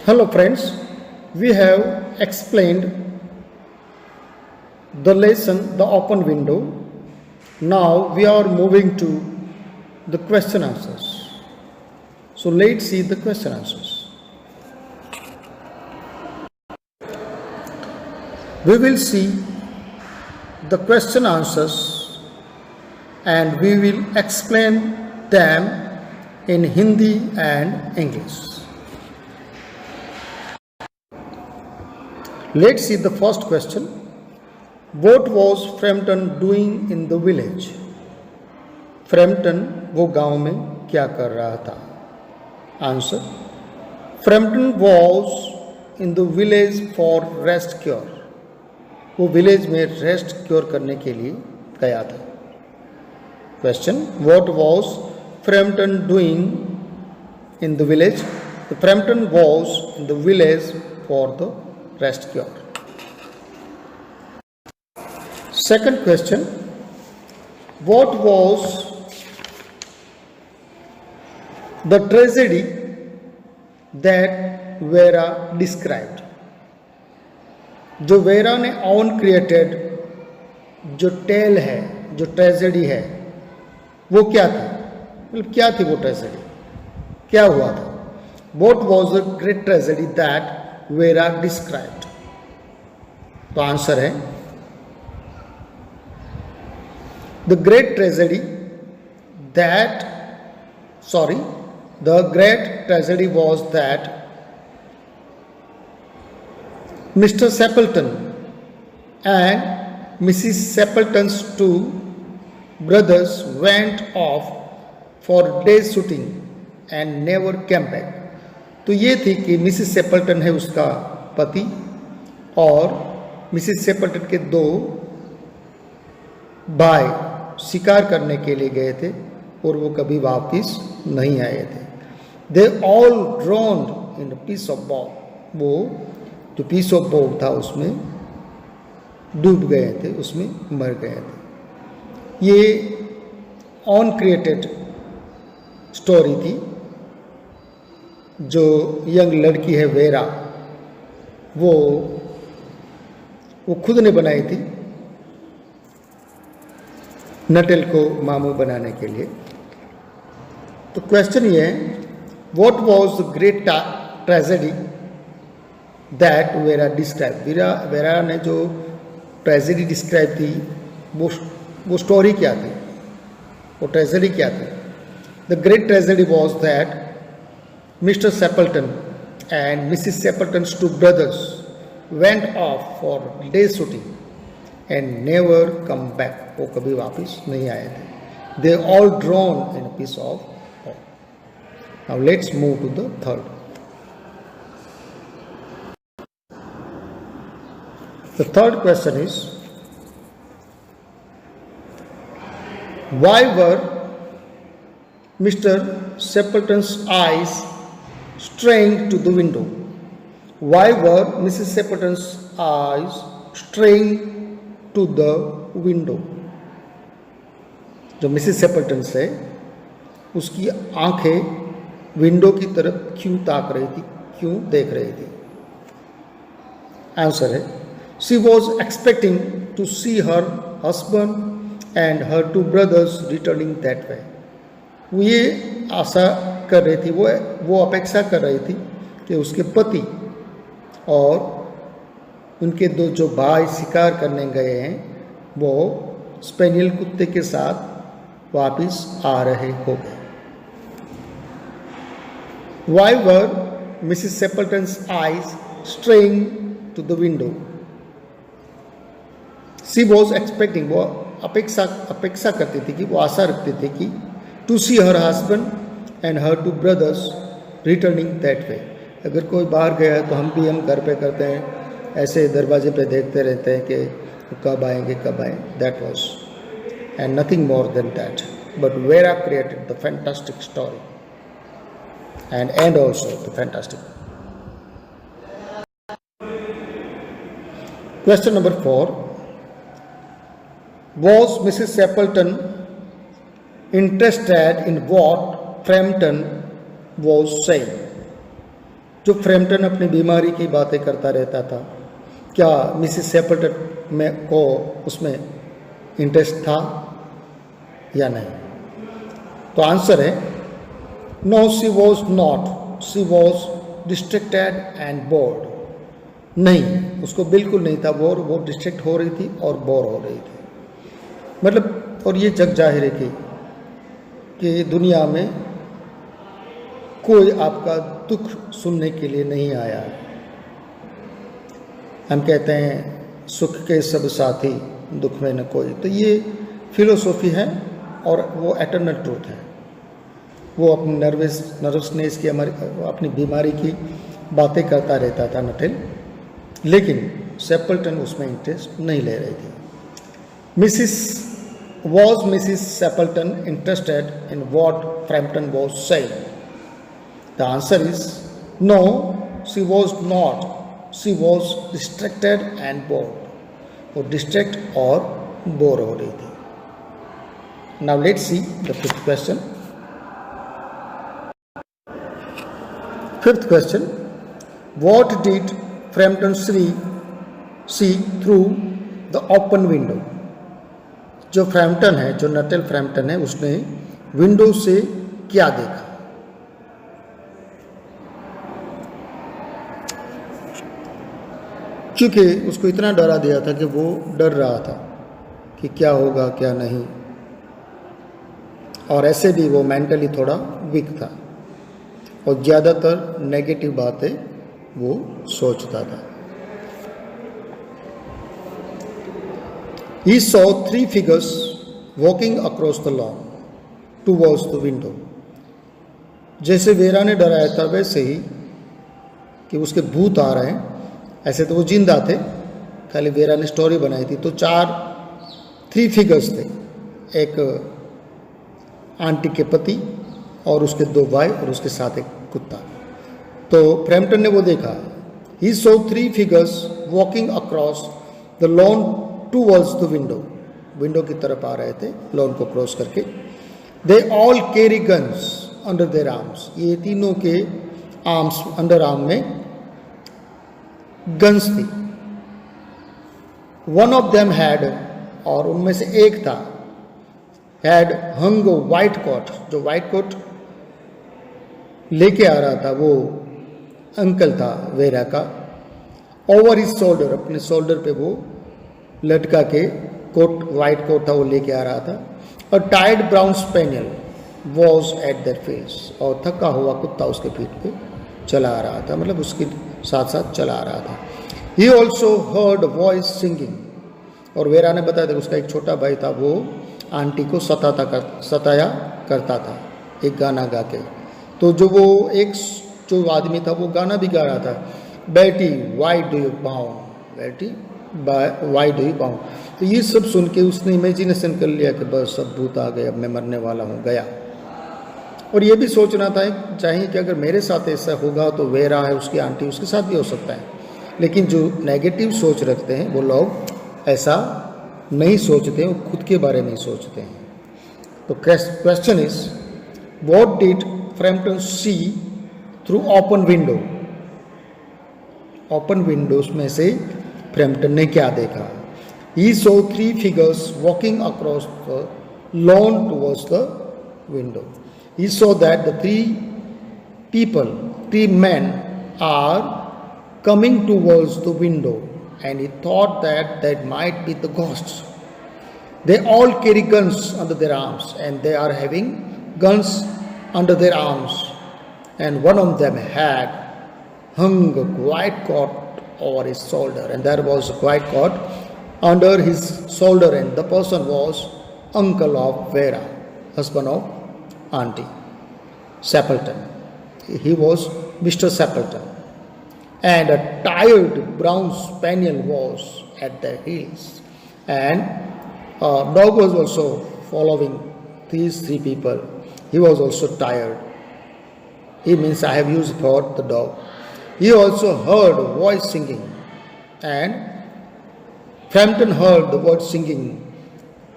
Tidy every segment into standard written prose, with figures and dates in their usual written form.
Hello friends, we have explained the lesson The Open Window. Now we are moving to the question answers. So let's see the question answers. We will see the question answers and we will explain them in Hindi and English. Let's see the first question. What was Frampton doing in the village? Frampton वो गांव में क्या कर रहा था? Answer. Frampton was in the village for rest cure. वो village में rest cure करने के लिए गया था. Question. What was Frampton doing in the village? The Frampton was in the village for the rest cure. Second question. What was the tragedy that Vera described? जो vera ने on created जो tell है, जो tragedy है, वो क्या थी? मतलब क्या थी वो ट्रेजेडी? क्या हुआ था? What was the great tragedy that Vera described? तो आंसर है the great tragedy was that Mr. Stapleton and Mrs. Stapleton's two brothers went off for day shooting and never came back. तो ये थी कि Mrs सेपल्टन है उसका पति और मिसिस सेपल्टन के दो भाई शिकार करने के लिए गए थे और वो कभी वापस नहीं आए थे. They all drowned in piece of bog. वो जो पीस ऑफ बॉग था उसमें डूब गए थे, उसमें मर गए थे. ये ऑन क्रिएटेड स्टोरी थी. जो यंग लड़की है वेरा, वो खुद ने बनाई थी नटेल को मामू बनाने के लिए. तो क्वेश्चन ये है, what was the great tragedy that vera describe? Vera ने जो ट्रेजेडी डिस्क्राइब थी वो स्टोरी क्या थी, वो ट्रेजेडी क्या थी? The great tragedy was that mister Sappleton and Mrs Sappleton's two brothers went off for day shooting and never come back. वो कभी वापस नहीं आए थे. They all drowned in piece off. Now let's move to the third. The third question is, why were Mr. Stapleton's eyes straying to the window? Why were Mrs. Stapleton's eyes straying to the window? जो Mrs सेपल्टन है उसकी आंखें window की तरफ क्यों ताक रही थी, क्यों देख रही थी? आंसर है, she was expecting to see her husband and her two brothers returning that way. वो ये आशा कर रही थी, वो अपेक्षा कर रही थी कि उसके पति और उनके दो जो भाई शिकार करने गए हैं वो स्पेनियल कुत्ते के साथ वापस आ रहे होंगे. Why were Mrs. Stapleton's eyes straying to the window? She was expecting, वो अपेक्षा करती थी कि वो आशा रखती थी कि to see her husband and her two brothers returning that way. अगर कोई बाहर गया है तो हम घर पे करते हैं, ऐसे दरवाजे पे देखते रहते हैं कि कब आएंगे. That was and nothing more than that. But Vera created the fantastic story and also the fantastic. Question number 4. Was Mrs. Stapleton interested in what Frampton was saying? जो फ्रैम्पटन अपनी बीमारी की बातें करता रहता था, क्या मिसिस सेपल्टन में को उसमें इंटरेस्ट था या नहीं? तो आंसर है no, she was not, she was distracted and bored. नहीं, उसको बिल्कुल नहीं था बोर, वो डिस्ट्रैक्ट हो रही थी और बोर हो रही थी। मतलब, और ये जग जाहिर है कि दुनिया में कोई आपका दुख सुनने के लिए नहीं आया है। हम कहते हैं सुख के सब साथी, दुख में न कोई। तो ये फिलोसॉफी है और वो एटर्नल ट्रूथ है। वो अपनी नर्वसनेस की, हमारी अपनी बीमारी की बातें करता रहता था नटेल, लेकिन सेपल्टन उसमें इंटरेस्ट नहीं ले रही थी। Mrs Sappleton interested in what Framton was saying? The answer is no, she was not, she was distracted and bored. वो डिस्ट्रैक्ट और बोर हो रही थी। Now let's see the fifth question. Fifth question, what did Frampton see through the open window? जो Framton है, जो नटेल Frampton है, उसने विंडो से क्या देखा? क्योंकि उसको इतना डरा दिया था कि वो डर रहा था कि क्या होगा क्या नहीं, और ऐसे भी वो मेंटली थोड़ा वीक था और ज़्यादातर नेगेटिव बातें वो सोचता था। He saw three figures walking across the lawn towards the window. जैसे वेरा ने डराया था वैसे ही कि उसके भूत आ रहे हैं, ऐसे तो वो जिंदा थे, खाली वेरा ने स्टोरी बनाई थी। तो थ्री फिगर्स थे, एक आंटी के पति और उसके दो भाई और उसके साथ एक कुत्ता। तो फ्रैम्पटन ने वो देखा। He saw three figures walking across the lawn towards the window. Window की तरफ आ रहे थे, लॉन को क्रॉस करके। They all carry guns under their arms. ये तीनों के आर्म्स, अंडर आर्म में गन्स थी। One of them had, और उनमें से एक था, had hung a white coat. जो व्हाइट कोट लेके आ रहा था वो अंकल था वेरा का। ओवर हिज शोल्डर, अपने शोल्डर पे वो लटका के कोट, व्हाइट कोट था, वो लेके आ रहा था। और टाइड brown spaniel was at their face, और थका हुआ कुत्ता उसके पीठ पे चला आ रहा था, मतलब उसके साथ साथ चला आ रहा था। He also heard voice singing, और वेरा ने बताया था उसका एक छोटा भाई था, वो आंटी को सताया करता था एक गाना गा के। तो जो आदमी था वो गाना भी गा रहा था, बेटी वाई डू यू बाउंड, बेटी वाई डू यू बाउंड। तो ये सब सुन के उसने इमेजिनेशन कर लिया कि बस सब भूत आ गए, अब मैं मरने वाला हूँ, गया। और ये भी सोचना था चाहिए कि अगर मेरे साथ ऐसा होगा तो वेरा है, उसकी आंटी, उसके साथ भी हो सकता है। लेकिन जो नेगेटिव सोच रखते हैं वो लोग ऐसा नहीं सोचते, वो खुद के बारे में ही सोचते हैं। तो question is, what did Frampton see through open window? Open windows में से फ्रैम्पटन ने क्या देखा? He saw three figures walking across the lawn towards the window. He saw that the three men are coming towards the window, and he thought that might be the ghosts. They all carry guns under their arms, and they are having guns under their arms, and one of them had hung a white coat over his shoulder, and there was a white coat under his shoulder, and the person was uncle of Vera, husband of auntie Sapleton. He was Mr. Sapleton, and a tired brown spaniel was at their heels, and a dog was also following these three people. He was also tired. He means I have used for the dog. He also heard a voice singing, and Frampton heard the word singing,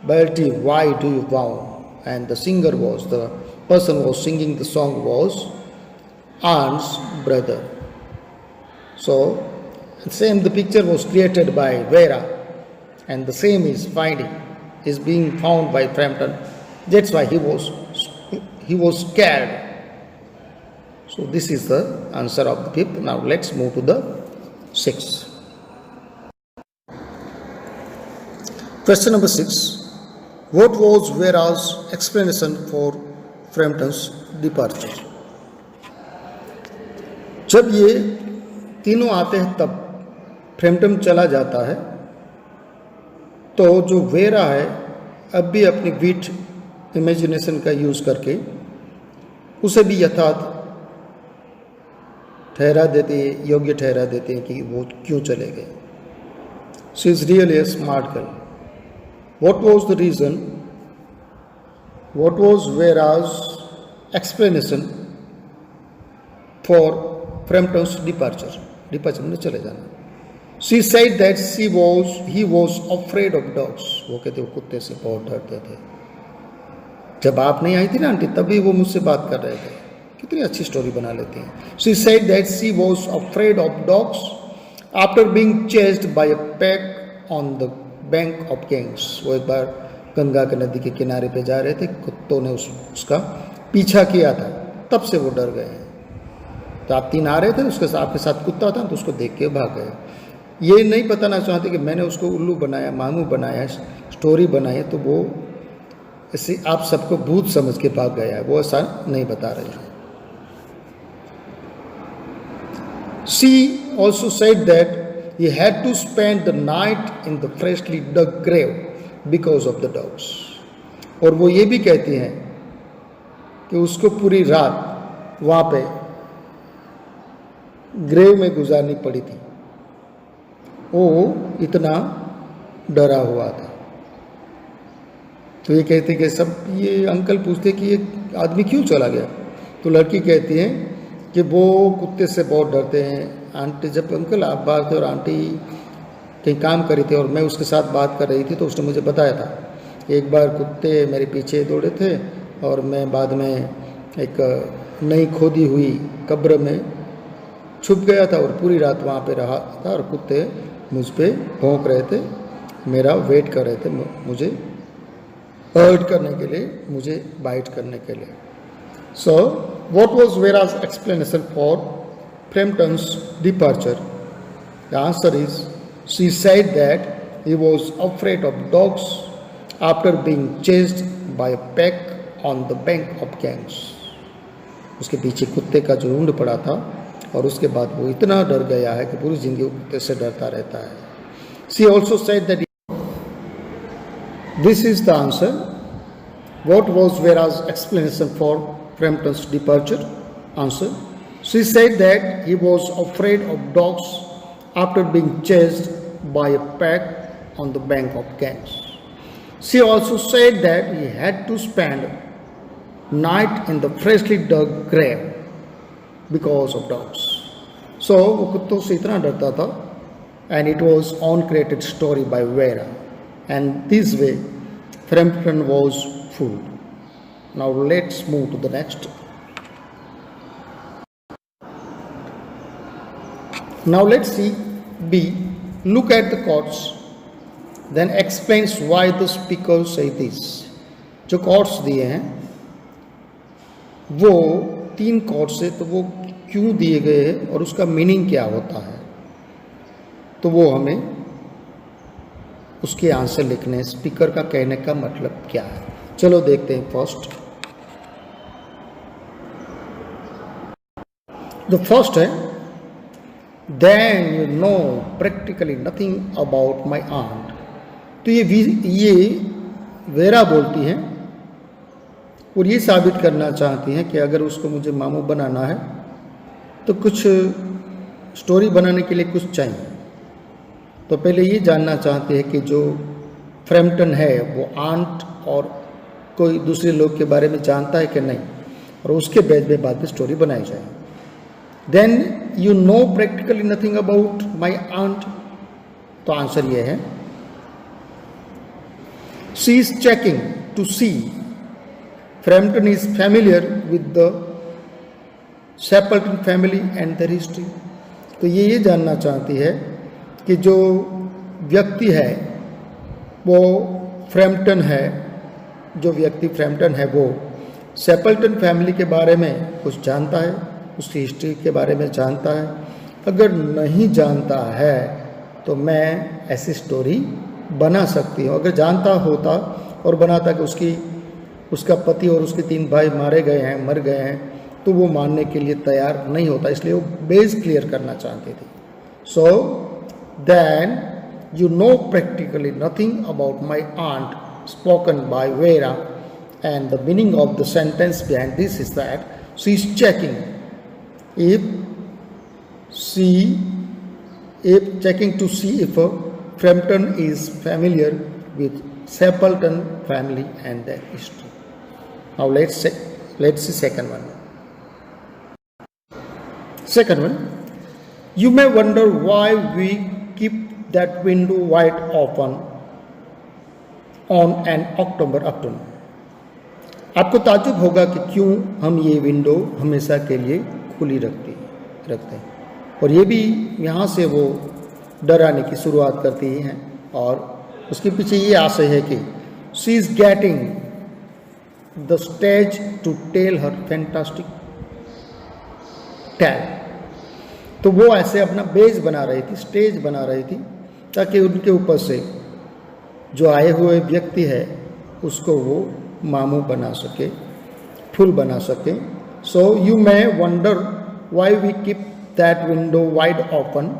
Bertie, why do you bow? And the singer was, the person who was singing the song was Aunt's brother. So, same the picture was created by Vera, and the same is being found by Frampton. That's why he was scared. So this is the answer of the fifth. Now let's move to the sixth. Question number 6. What was Vera's explanation for Frampton's departure? जब ये तीनों आते हैं तब Frampton चला जाता है, तो जो वेरा है अब भी अपनी विट इमेजिनेशन का यूज करके उसे भी यथार्थ ठहरा देते हैं, योग्य ठहरा देते हैं कि वो क्यों चले गए. She is really a smart girl. What was the reason? What was Vera's explanation for Framton's departure में चले जाना. She said that he was afraid of dogs. वो कहते वो कुत्ते से बहुत डरते थे. जब आप नहीं आई थी ना आंटी, तभी वो मुझसे बात कर रहे थे. कितनी अच्छी स्टोरी बना लेते हैं. She said that she was afraid of dogs after being chased by a pack on the bank of gangs. वो एक बार गंगा के नदी के किनारे पे जा रहे थे, कुत्तों ने उसका पीछा किया था, तब से वो डर गए हैं. तो आप तीन आ रहे थे, उसके साथ आपके साथ कुत्ता था, तो उसको देख के भाग गए. ये नहीं बताना चाहते कि मैंने उसको उल्लू बनाया, मामू बनाया, स्टोरी बनाई, तो वो ऐसे आप सबको भूत समझ के भाग गया है. वो ऐसा नहीं बता रहे हैं. She also said that he had to spend the night in the freshly dug grave because of the dogs. और वो ये भी कहती हैं कि उसको पूरी रात वहाँ पे ग्रेव में गुजारनी पड़ी थी. वो इतना डरा हुआ था. तो ये कहते कि सब ये अंकल पूछते कि ये आदमी क्यों चला गया. तो लड़की कहती है कि वो कुत्ते से बहुत डरते हैं. आंटी जब अंकल आप बात थे और आंटी कहीं काम करी थी और मैं उसके साथ बात कर रही थी, तो उसने मुझे बताया था एक बार कुत्ते मेरे पीछे दौड़े थे और मैं बाद में एक नई खोदी हुई कब्र में छुप गया था और पूरी रात वहाँ पे रहा था और कुत्ते मुझ पे भौंक रहे थे, मेरा वेट कर रहे थे, मुझे हर्ट करने के लिए, मुझे बाइट करने के लिए. So, what was Vera's explanation for Frampton's departure? The answer is, she said that he was afraid of dogs after being chased by a pack on the bank of Ganges. उसके पीछे कुत्ते का जो झुंड पड़ा था और उसके बाद वो इतना डर गया है कि पूरी जिंदगी कुत्ते से डरता रहता है. She also said that this is the answer. What was Vera's explanation for Frampton's departure? Answer. She said that he was afraid of dogs after being chased by a pack on the bank of Ganges. She also said that he had to spend night in the freshly dug grave because of dogs. So वो कुत्तों से इतना डरता था, and it was uncreated story by Vera, and this way Frampton was fooled. Now let's move to the next. Now let's see B. Look at the chords, then explains why the speaker say this. जो chords दिए हैं वो 3 chords है, तो वो क्यों दिए गए हैं और उसका मीनिंग क्या होता है, तो वो हमें उसके आंसर लिखने, स्पीकर का कहने का मतलब क्या है. चलो देखते हैं. फर्स्ट The first है, then you know practically nothing about my aunt. तो ये वेरा बोलती हैं और ये साबित करना चाहती हैं कि अगर उसको मुझे मामू बनाना है तो कुछ स्टोरी बनाने के लिए कुछ चाहिए. तो पहले ये जानना चाहते हैं कि जो फ्रैम्पटन है वो आंट और कोई दूसरे लोग के बारे में जानता है कि नहीं, और उसके बेस पे बाद में स्टोरी बनाई जाए. Then you know practically nothing about my aunt. तो आंसर ये है, she is checking to see Framton is familiar with the Sappleton family and their history. तो ये जानना चाहती है कि जो व्यक्ति है वो फ्रैम्पटन है, जो व्यक्ति फ्रैम्पटन है वो सेपल्टन फैमिली के बारे में कुछ जानता है, उसकी हिस्ट्री के बारे में जानता है। अगर नहीं जानता है तो मैं ऐसी स्टोरी बना सकती हूँ। अगर जानता होता और बनाता कि उसका पति और उसके 3 भाई मर गए हैं, तो वो मानने के लिए तैयार नहीं होता, इसलिए वो बेस क्लियर करना चाहती थी। So then you know practically nothing about my aunt spoken by Vera, and the meaning of the sentence behind this is that she is checking checking to see if Frampton is familiar with Stapleton family and their history. Now let's see second one. Second one, you may wonder why we keep that window wide open on an October afternoon. आपको ताज्जुब होगा कि क्यों हम ये window हमेशा के लिए खुली रखते हैं। और ये भी यहाँ से वो डराने की शुरुआत करती हैं और उसके पीछे ये आशय है कि she is getting the stage to tell her fantastic tale. तो वो ऐसे अपना बेस बना रही थी, स्टेज बना रही थी, ताकि उनके ऊपर से जो आए हुए व्यक्ति है उसको वो मामू बना सके, फुल बना सके। So you may wonder why we keep that window wide open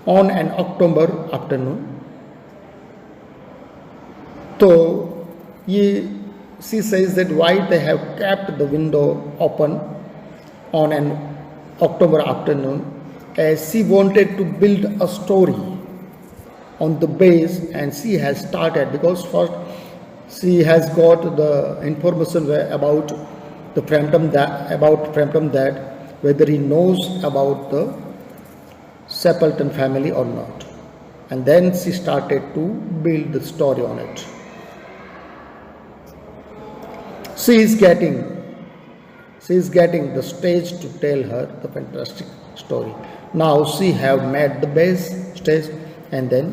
on an October afternoon. तो ये she says that why they have kept the window open on an October afternoon as she wanted to build a story on the base, and she has started because first she has got the information about the Frampton that whether he knows about the Stapleton family or not, and then she started to build the story on it. She is getting the stage to tell her the fantastic story. Now she have made the base stage, and then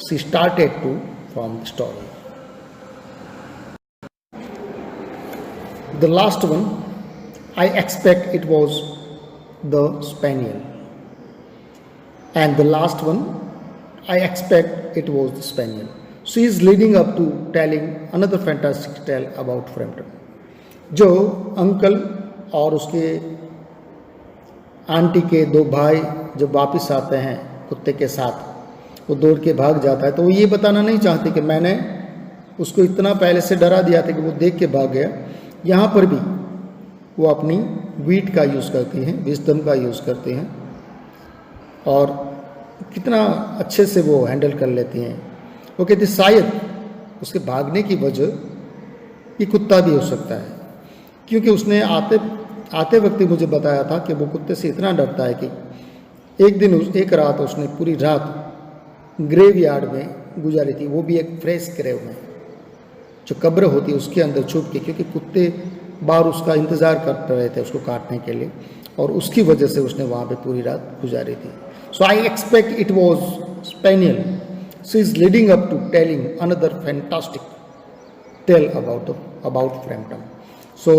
she started to form the story. The last one, I expect it was the spaniel. And the last one, I expect it was the spaniel. She is leading up to telling another fantastic tale about Frampton. जो uncle और उसके aunty के 2 भाई जब वापस आते हैं कुत्ते के साथ, वो दौड़ के भाग जाता है, तो वो ये बताना नहीं चाहती कि मैंने उसको इतना पहले से डरा दिया था कि वो देख के भाग गया। यहाँ पर भी वो अपनी वीट का यूज़ करती हैं, विजडम का यूज़ करती हैं, और कितना अच्छे से वो हैंडल कर लेती हैं। वो कहती शायद उसके भागने की वजह ये कुत्ता भी हो सकता है, क्योंकि उसने आते वक्त मुझे बताया था कि वो कुत्ते से इतना डरता है कि एक रात उसने पूरी रात ग्रेवयार्ड में गुजारी थी, वो भी एक फ्रेश ग्रेव में, जो कब्र होती है उसके अंदर छुप के, क्योंकि कुत्ते बाहर उसका इंतज़ार करते रहे थे उसको काटने के लिए, और उसकी वजह से उसने वहाँ पे पूरी रात गुजारी थी। So I expect it was spaniel. She is leading up to telling another fantastic tale about Framton. So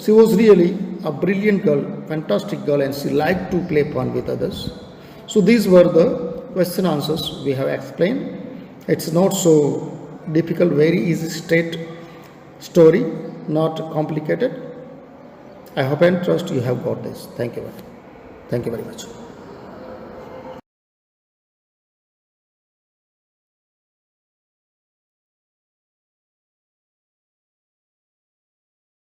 she was really a brilliant girl, fantastic girl, and she liked to play fun with others. So these were the question answers we have explained. It's not so difficult, very easy, straight story, not complicated. I hope and trust you have got this. Thank you very much.